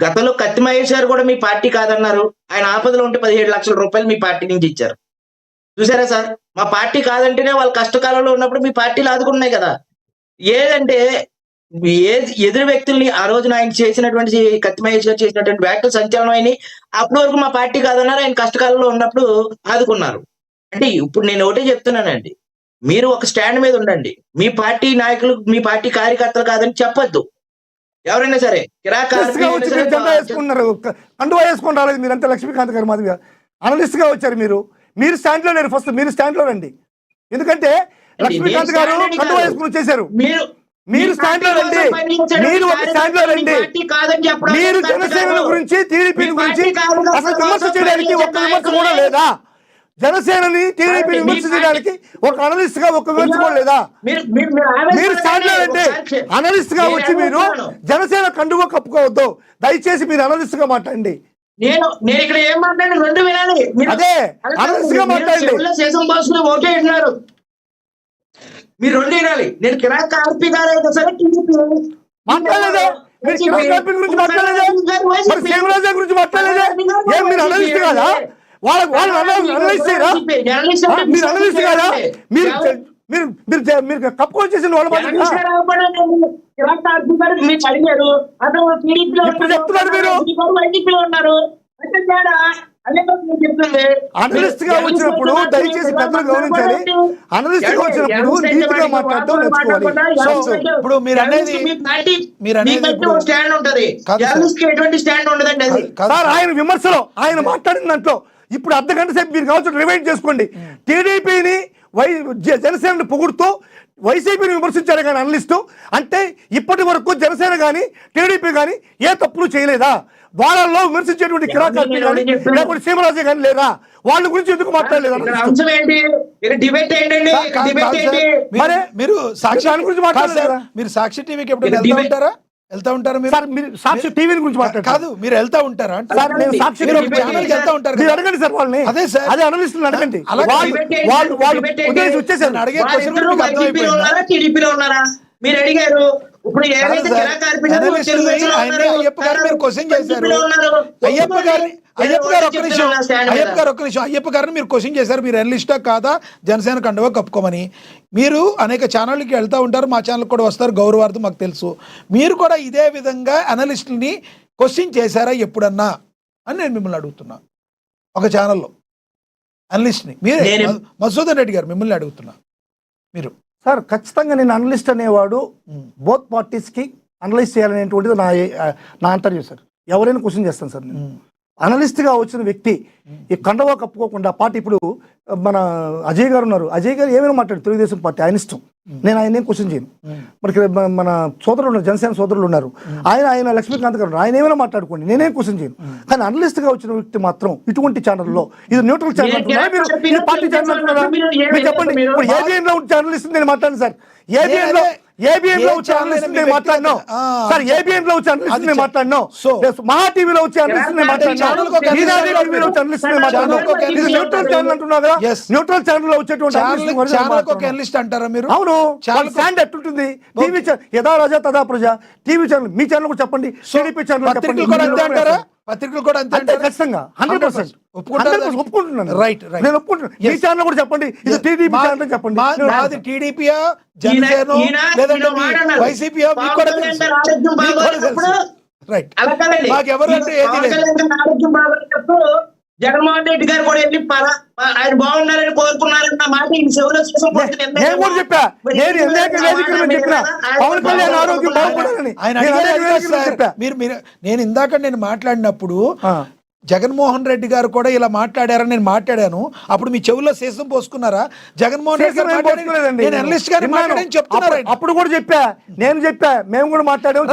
గతంలో కత్తి మహేష్ గారు కూడా మీ పార్టీ కాదన్నారు. ఆయన ఆపదలో ఉంటే 17,00,000 రూపాయలు మీ పార్టీ నుంచి ఇచ్చారు. చూసారా సార్? మా పార్టీ కాదంటేనే వాళ్ళు కష్టకాలంలో ఉన్నప్పుడు మీ పార్టీలు ఆదుకున్నాయి కదా! ఏదంటే ఎదురు వ్యక్తుల్ని ఆ రోజున ఆయన చేసినటువంటి కత్తి మహేష్ గారు చేసినటువంటి వ్యాఖ్యలు సంచలనమైనయి. అప్పటి వరకు మా పార్టీ కాదన్నారు. ఆయన కష్టకాలంలో ఉన్నప్పుడు ఆదుకున్నారు. అంటే ఇప్పుడు నేను ఒకటే చెప్తున్నానండి. మీరు ఒక స్టాండ్ మీద ఉండండి. మీ పార్టీ నాయకులు, మీ పార్టీ కార్యకర్తలు కాదని చెప్పొద్దు. ఎవరైనా సరే. అనలిస్ట్‌గా వచ్చి మీరు జెండా వేసుకున్నారు. కండువా వేసుకొని రాలేదు మీరంతా లక్ష్మీకాంత్ గారి మాదిరిగా. అనలిస్ట్‌గా వచ్చారు మీరు. మీరు స్టాండ్‌లో లేరు. ఫస్ట్ మీరు స్టాండ్‌లో రండి. ఎందుకంటే లక్ష్మీకాంత్ గారు కండువా వేసుకొని వచ్చేసారు. మీరు స్టాండ్‌లో రండి. మీరు ఒక స్టాండ్‌లో రండి. మీరు జనసేన గురించి, టీడీపీ గురించి అసలు విమర్శ చేయడానికి ఒక్క విమర్శ కూడా లేదా? జనసేనని టీడీపీ విమర్శ చేయడానికి ఒక అనలిస్ట్ గా ఒక విమర్శ కూడా లేదా? మీరు స్టాండ్‌లో రండి. అనలిస్ట్ గా వచ్చి మీరు జనసేన కండువా కప్పుకోవద్దు. దయచేసి మీరు అనలిస్ట్ గా మాట్లాడండి. నేను ఇక్కడ ఏం మాట్లాడిన రెండు వినాలి. అదే అనలిస్ట్ గా మాట్లాడండి. ఓకే అంటున్నారు. మీరు రెండు వినాలి. నేను కిరాక్ ఆర్పి గారు అయితే సరే మాట్లాడలేదే. మీరు కిరాక్ ఆర్పి గురించి మాట్లాడలేదే. మరి శివరాజా గురించి మాట్లాడలేదే. ఏం మీరు అనలిస్ట్ కాదా? వాళ్ళు అనలైజ్ చేయరా? మీరు అనలిస్ట్ కాదా? మీరు కప్పుకొని చేసిన వాళ్ళ ఇప్పుడు చెప్తున్నారు మీరు అనలిస్ట్ గా వచ్చినప్పుడు దయచేసి పెద్దలు గమనించాలి. అనలిస్ట్ గా వచ్చినప్పుడు నీతిగా మాట్లాడటం నేర్చుకోవాలి. ఇప్పుడు మీరు అనేది స్టాండ్ ఉంటది. ఎటువంటి స్టాండ్ ఉండదండి అది. సార్ ఆయన విమర్శలో ఆయన మాట్లాడిన దాంట్లో ఇప్పుడు అర్ధగంట సేపు మీరు కావచ్చు రివైండ్ చేసుకోండి. టీడీపీని జనసేనని పొగుడుతూ వైసీపీని విమర్శించారు కానీ అనలిస్టు. అంటే ఇప్పటి వరకు జనసేన కానీ టీడీపీ కానీ ఏ తప్పులు చేయలేదా? వాళ్ళల్లో విమర్శించేటువంటి కిరాకార్పి కానీ లేకపోతే సీమరాజే కానీ లేదా? వాళ్ళ గురించి ఎందుకు మాట్లాడలేదు? మరి మీరు సాక్షి గురించి మాట్లాడలేదా? మీరు సాక్షి టీవీకి ఎప్పుడు వెళ్తా ఉంటారా? మీరు సాక్షి టీవీ గురించి మాట్లాడారు కాదు, మీరు వెళ్తా ఉంటారా? సాక్షి వెళ్తా ఉంటారు. మీరు అడగండి సార్ వాళ్ళని. అదే సార్, అదే అనలిస్టులు అడగండి. వచ్చేసారు. అడిగే టీడీపీలో ఉన్నారా మీరు అడిగారు. ఇప్పుడు అయ్యప్ప గారు మీరు క్వశ్చన్ చేశారు. అయ్యప్ప గారు ఒక్క నిమిషం అయ్యప్ప గారిని మీరు క్వశ్చన్ చేశారు. మీరు అనలిస్టా కాదా జనసేన కండువా కప్పుకోమని. మీరు అనేక ఛానళ్ళకి వెళ్తూ ఉంటారు, మా ఛానల్కి కూడా వస్తారు, గౌరవార్థం మాకు తెలుసు. మీరు కూడా ఇదే విధంగా అనలిస్టులని క్వశ్చన్ చేశారా ఎప్పుడన్నా అని నేను మిమ్మల్ని అడుగుతున్నా. ఒక ఛానల్లో అనలిస్ట్ని మీరే మధుసూదన్ రెడ్డి గారు మిమ్మల్ని అడుగుతున్నా. మీరు సార్ ఖచ్చితంగా నేను అనలిస్ట్ అనేవాడు బోత్ పార్టీస్కి అనలైజ్ చేయాలనేటువంటిది నా అంతర్యం సార్. ఎవరైనా క్వశ్చన్ చేస్తాను సార్. నేను అనలిస్ట్గా వచ్చిన వ్యక్తి ఈ కండవా కప్పుకోకుండా పార్టీ ఇప్పుడు మన అజయ్ గారు ఉన్నారు. అజయ్ గారు ఏమైనా మాట్లాడు తెలుగుదేశం పార్టీ ఆయన ఇష్టం. నేను ఆయన ఏం క్వశ్చన్ చేయను. మరి మన సోదరులు ఉన్నారు, జనసేన సోదరులు ఉన్నారు. ఆయన లక్ష్మీకాంత్ గారు ఆయన ఏమైనా మాట్లాడుకోండి, నేనేం క్వశ్చన్ చేయను. కానీ అనలిస్ట్గా వచ్చిన వ్యక్తి మాత్రం ఇటువంటి ఛానల్లో ఇది న్యూట్రల్ ఛానల్ అంటున్నారా మీరు? పార్టీ ఛానల్ అంటున్నారా? మీరు చెప్పండి. ఇప్పుడు ఏబిఎన్ లో జర్నలిస్ట్ నేను మాట్లాడాను సార్. ఏబిఎన్ లో వచ్చే అనలిస్ట్ నేను మాట్లాడినా సార్. ఏబిఎన్ లో వచ్చే అనలిస్ట్ నేను మాట్లాడినా. మహా టీవీలో వచ్చే అనలిస్ట్ నేను మాట్లాడినా. టీవీలో వచ్చే అనలిస్ట్ నేను మాట్లాడినా. ఇది న్యూట్రల్ ఛానల్ అంటున్నా కదా. న్యూట్రల్ ఛానల్ లో వచ్చేటువంటి అనలిస్ట్ అంటారా మీరు? అవును. స్టాండ్ ఎట్టుంటుంది? టీవీ యథా రాజా తదా ప్రజ టీవీ ఛానల్. మీ ఛానల్ కూడా చెప్పండి, టీడీపీ ఛానల్ చెప్పండి. పత్రికలు కూడా అంతే ఖచ్చితంగా 100% ఒప్పుకుంటున్నాను. రైట్ నేను ఒప్పుకుంటున్నాను. మీ ఛానల్ కూడా చెప్పండి, ఇది టీడీపీ ఛానల్ చెప్పండి. మాది టీడీపీయా జనసేన లేదంటే వైసీపీయా మీకు కూడా తెలుసు. రైట్. మాకెవరు అంటే ఏది లేదు. జగన్మోహన్ రెడ్డి గారు కూడా వెళ్ళి ఆయన బాగున్నారని కోరుకున్నారన్న మాట నేను కూడా చెప్పా. పవన్ కళ్యాణ్ ఆరోగ్యం బాగుపడాలని నేను ఇందాక మాట్లాడినప్పుడు జగన్మోహన్ రెడ్డి గారు కూడా ఇలా మాట్లాడారని నేను మాట్లాడాను. అప్పుడు మీ చెవుల్లో శేషం పోసుకున్నారా? జగన్మోహన్ రెడ్డి గారు చెప్తున్నారు. అప్పుడు కూడా చెప్పా, నేను చెప్పా, మేము కూడా మాట్లాడాము.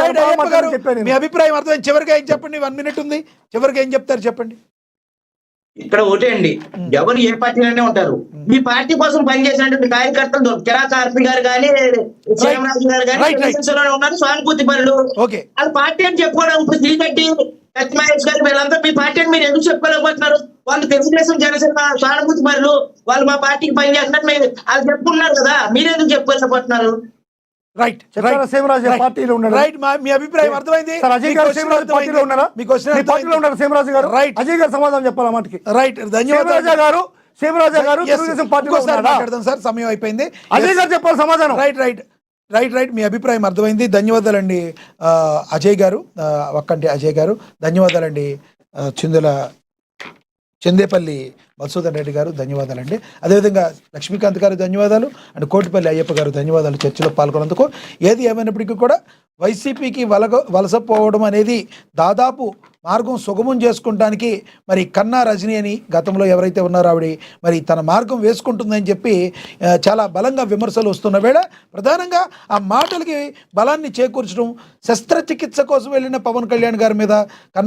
మీ అభిప్రాయం అర్థం. చివరిగా ఏం చెప్పండి, 1 minute ఉంది. చివరిగా ఏం చెప్తారు చెప్పండి. ఇక్కడ ఒకటే అండి, ఎవరు ఏ పార్టీలోనే ఉంటారు. మీ పార్టీ కోసం పనిచేసినటువంటి కార్యకర్తలు కిరాక్ ఆర్పి గారు కానీ శ్రీరామరాజు గారు కానీ ఉన్నారు, సానుభూతి పనులు. అది పార్టీ అని చెప్పుకోవడం. ఇప్పుడు శ్రీకట్టి కత్తి మహేష్ గారు వీళ్ళంతా మీ పార్టీ అని మీరు ఎందుకు చెప్పుకోలేకపోతున్నారు? వాళ్ళు తెలుగుదేశం జనసేన సానుభూతి పనులు, వాళ్ళు మా పార్టీకి పనిచేస్తున్నారు మీరు వాళ్ళు చెప్పుకున్నారు కదా, మీరెందుకు చెప్పుకోలేకపోతున్నారు? రైట్ చక్రాల సీమరాజు పార్టీలో ఉన్నాడు. రైట్ మీ అభిప్రాయం అర్థమైంది. సార్ అజయ్ గారు సీమరాజు పార్టీలో ఉన్నారా? మీ క్వశ్చన్ మీ పార్టీలో ఉన్నారా సీమరాజు గారు? రైట్. అజయ్ గారు సమాధానం చెప్పాలి ఆ మాటకి. రైట్, ధన్యవాదాలు. సీమరాజు గారు తెలుగుదేశం పార్టీలో ఉన్నారా? మాట్లాడదాం సార్, సమయం అయిపోయింది. అజయ్ గారు చెప్పాలి సమాధానం. రైట్ మీ అభిప్రాయం అర్థమైంది. ధన్యవాదాలండి అజయ్ గారు, వక్కంటి అజయ్ గారు. ధన్యవాదాలండి చందేపల్లి మధుసూదన్ రెడ్డి గారు, ధన్యవాదాలండి. అదేవిధంగా లక్ష్మీకాంత్ గారు ధన్యవాదాలు, అండ్ కోటిపల్లి అయ్యప్ప గారు ధన్యవాదాలు చర్చలో పాల్గొన్నందుకు. ఏది ఏమైనప్పటికీ కూడా వైసీపీకి వలసపోవడం అనేది దాదాపు మార్గం సుగమం చేసుకుంటానికి మరి కన్నా రజనీ అని గతంలో ఎవరైతే ఉన్నారో ఆవిడ మరి తన మార్గం వేసుకుంటుందని చెప్పి చాలా బలంగా విమర్శలు వస్తున్న వేళ ప్రధానంగా ఆ మాటలకి బలాన్ని చేకూర్చడం, శస్త్రచికిత్స కోసం వెళ్ళిన పవన్ కళ్యాణ్ గారి మీద